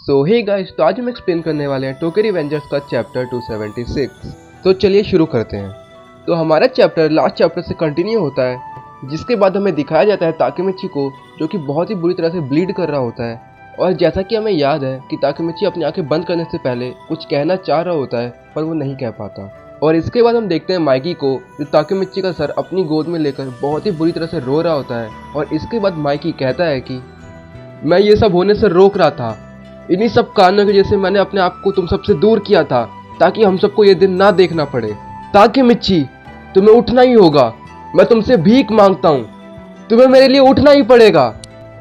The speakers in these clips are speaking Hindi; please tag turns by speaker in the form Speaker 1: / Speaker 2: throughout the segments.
Speaker 1: सो हे गाइस, तो आज हम एक्सप्लेन करने वाले हैं टोक्यो रिवेंजर्स का चैप्टर 276। तो चलिए शुरू करते हैं। तो हमारा चैप्टर लास्ट चैप्टर से कंटिन्यू होता है, जिसके बाद हमें दिखाया जाता है ताकेमिची को, जो कि बहुत ही बुरी तरह से ब्लीड कर रहा होता है। और जैसा कि हमें याद है कि ताकेमिची अपनी आंखें बंद करने से पहले कुछ कहना चाह रहा होता है, पर वो नहीं कह पाता। और इसके बाद हम देखते हैं माइकी को, जो ताकेमिची का सर अपनी गोद में लेकर बहुत ही बुरी तरह से रो रहा होता है। और इसके बाद माइकी कहता है कि मैं ये सब होने से रोक रहा था, इन्हीं सब कारणों की वजह से मैंने अपने आप को तुम सबसे दूर किया था, ताकि हम सबको ये दिन ना देखना पड़े। ताकेमिची, तुम्हें उठना ही होगा, मैं तुमसे भीख मांगता हूँ, तुम्हें मेरे लिए उठना ही पड़ेगा।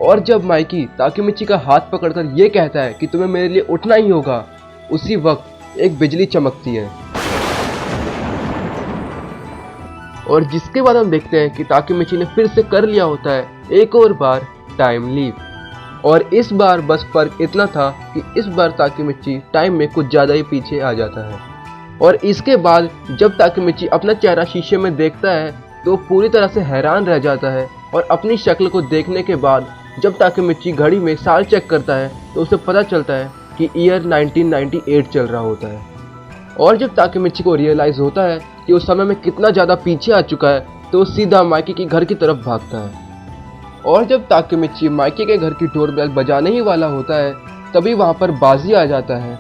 Speaker 1: और जब माइकी ताकेमिची का हाथ पकड़कर ये कहता है कि तुम्हें मेरे लिए उठना ही होगा, उसी वक्त एक बिजली चमकती है। और जिसके बाद हम देखते हैं कि ताकेमिची ने फिर से कर लिया होता है एक और बार टाइम लीप। और इस बार बस फर्क इतना था कि इस बार ताकेमिची टाइम में कुछ ज़्यादा ही पीछे आ जाता है। और इसके बाद जब ताकेमिची अपना चेहरा शीशे में देखता है तो पूरी तरह से हैरान रह जाता है। और अपनी शक्ल को देखने के बाद जब ताकेमिची घड़ी में साल चेक करता है तो उसे पता चलता है कि ईयर 1998 चल रहा होता है। और जब ताकेमिची को रियलाइज़ होता है कि उस समय में कितना ज़्यादा पीछे आ चुका है, तो वो सीधा माइकी के घर की तरफ भागता है। और जब ताकेमिची माइकी के घर की डोरबेल बजाने ही वाला होता है, तभी वहाँ पर बाजी आ जाता है।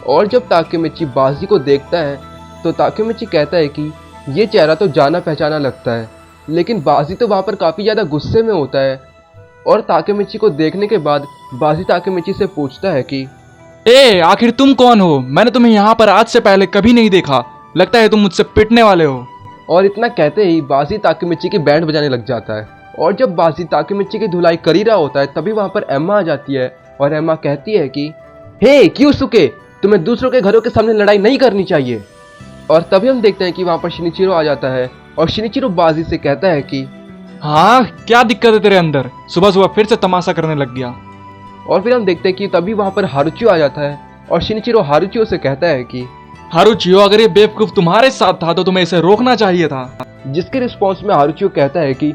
Speaker 1: और जब ताकेमिची बाजी को देखता है तो ताकेमिची कहता है कि ये चेहरा तो जाना पहचाना लगता है, लेकिन बाजी तो वहाँ पर काफ़ी ज़्यादा गुस्से में होता है। और ताकेमिची को देखने के बाद बाजी ताकेमिची से पूछता है कि
Speaker 2: आखिर तुम कौन हो? मैंने तुम्हें यहाँ पर आज से पहले कभी नहीं देखा, लगता है तुम मुझसे पिटने वाले हो।
Speaker 1: और इतना कहते ही बाजी ताकेमिची की बैंड बजाने लग जाता है। और जब बाजी ताकेमिची की धुलाई कर ही रहा होता है, तभी वहाँ पर एम्मा आ जाती है। और एम्मा कहती है कि हे क्यूसुके, तुम्हें दूसरों के घरों के सामने लड़ाई नहीं करनी चाहिए। और तभी हम देखते हैं कि वहाँ पर शिनिचिरो आ जाता है। और शिनिचिरो बाजी से कहता है कि
Speaker 2: हाँ, क्या दिक्कत है तेरे अंदर? सुबह सुबह फिर से तमाशा करने लग गया।
Speaker 1: और फिर हम देखते हैं कि तभी वहाँ पर हारुचियो आ जाता है। और शिनिचिरो हारुचियो से कहता है कि
Speaker 2: हारुचियो, अगर ये बेवकूफ तुम्हारे साथ था तो तुम्हें इसे रोकना चाहिए था।
Speaker 1: जिसके रिस्पॉन्स में हारुचियो कहता है कि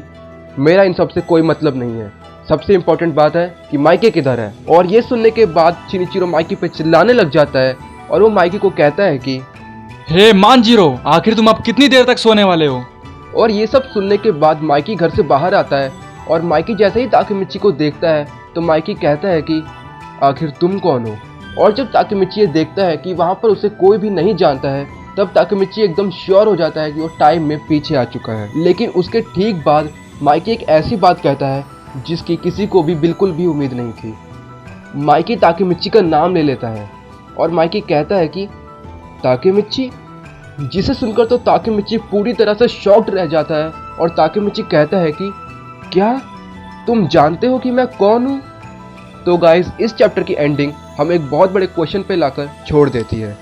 Speaker 1: मेरा इन सब से कोई मतलब नहीं है, सबसे इम्पोर्टेंट बात है कि माइकी किधर है। और ये सुनने के बाद शिनिचिरो माइकी पे चिल्लाने लग जाता है। और वो माइकी को कहता है कि
Speaker 2: हे मानजिरो, आखिर तुम अब कितनी देर तक सोने वाले हो?
Speaker 1: और ये सब सुनने के बाद माइकी घर से बाहर आता है। और माइकी जैसे ही ताकेमिची को देखता है तो माइकी कहता है कि आखिर तुम कौन हो? और जब ताकेमिची ये देखता है कि वहाँ पर उसे कोई भी नहीं जानता है, तब ताकेमिची एकदम श्योर हो जाता है कि वो टाइम में पीछे आ चुका है। लेकिन उसके ठीक बाद माइकी एक ऐसी बात कहता है जिसकी किसी को भी बिल्कुल भी उम्मीद नहीं थी। माइकी ताकेमिची का नाम ले लेता है। और माइकी कहता है कि ताकेमिची, जिसे सुनकर तो ताकेमिची पूरी तरह से शॉक्ड रह जाता है। और ताकेमिची कहता है कि क्या तुम जानते हो कि मैं कौन हूँ? तो गाइस, इस चैप्टर की एंडिंग हम एक बहुत बड़े क्वेश्चन पे लाकर छोड़ देती है।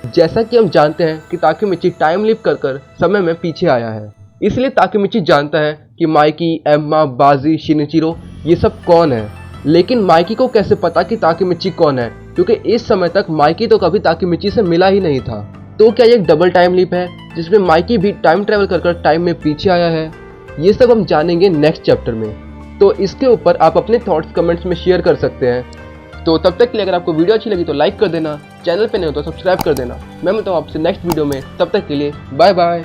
Speaker 1: जैसा कि हम जानते हैं कि ताकेमिची टाइम लीप कर समय में पीछे आया है, इसलिए ताकेमिची जानता है कि माइकी, एम्मा, बाजी, शिनिचिरो ये सब कौन है। लेकिन माइकी को कैसे पता कि ताकेमिची कौन है, क्योंकि इस समय तक माइकी तो कभी ताकेमिची से मिला ही नहीं था। तो क्या ये एक डबल टाइम लीप है जिसमें माइकी भी टाइम ट्रैवल कर टाइम में पीछे आया है? ये सब हम जानेंगे नेक्स्ट चैप्टर में। तो इसके ऊपर आप अपने थॉट्स कमेंट्स में शेयर कर सकते हैं। तो तब तक के लिए अगर आपको वीडियो अच्छी लगी तो लाइक कर देना, चैनल पे नहीं हो तो सब्सक्राइब कर देना। मैं मिलता हूँ आपसे नेक्स्ट वीडियो में, तब तक के लिए बाय बाय।